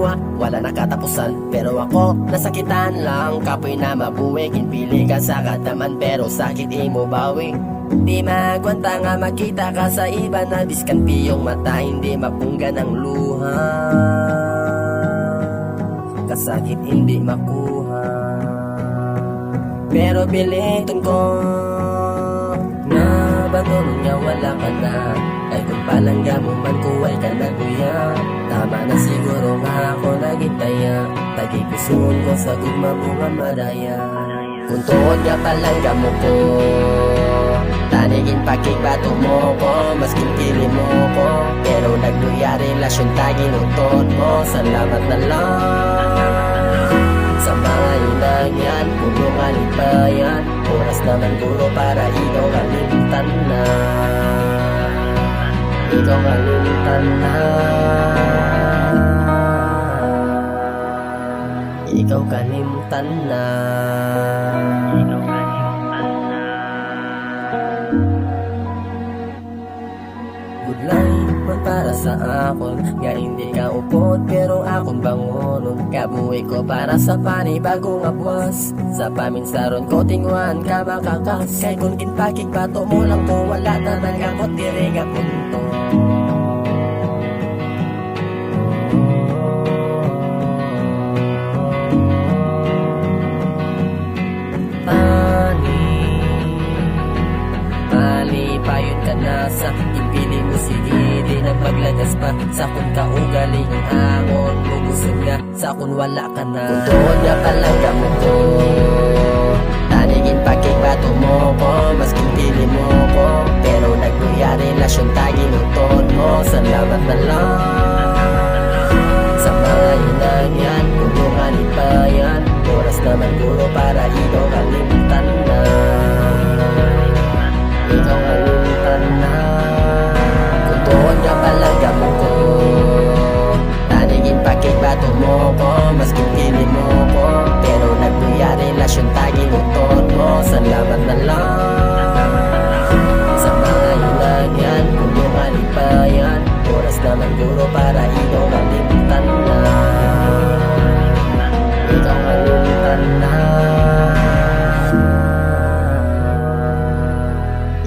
kapwa, wala nakatapusan. Pero ako, nasakitan lang. Kapoy na mabuhay, kinpili ka sa kataman, pero sakit imo bawi. Di magwanta nga makita ka sa iba na diskanti yung mata, hindi mapungga ng luha. Kasakit hindi makuha. Pero biliton ko na batulong nga wala ka na. Ay kung palangga mo man kuway ka na kuya, tama na siguro nga ako nagitaya. Tagikusun ko sa gugma mo nga madaya. Kung tuod nga palangga mo ko, tanigin pakigbato mo ko, masking pili mo ko. Pero nagluya relasyon tagin utod mo. Salamat na lang sa mga inangyan, puno kalibayan. Oras naman guro para ikaw kalimutan na. Ikaw kalimutan na. Ikaw kalimutan na. Good life man para sa akon, nga hindi ka upod pero akon bangonon. Kabuhi ko para sa panibagong abwas, sa paminsaron ko tingwan ka makakas. Kay kung kinpakig bato mo lang to, wala na nangakot diri nga punto. Payon ka na sa ipili mo, sige di nagpaglagas pa. Sa kun ka ugaling angon mo gusog nga, sa kun wala ka na. Kung doon nga palangga mo ko, tanigin pakigbato mo ko, masking pili mo ko. Pero nagluya relasyon tagin utod mo. Salamat na lang sa mga inangyan, puno kalibayan. Oras naman guro para ikaw kalimutan na. Ikaw kalimutan na. Kung doon nga palangga mo ko, tanigin pakigbato mo ko, masking pili mo ko. Pero nagluya relasyon tagin utod mo. Salamat na lang sa mga inangyan, puno kalibayan. Oras naman guro para ikaw kalimutan na. Ikaw kalimutan na.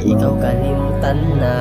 Ikaw kalimutan na.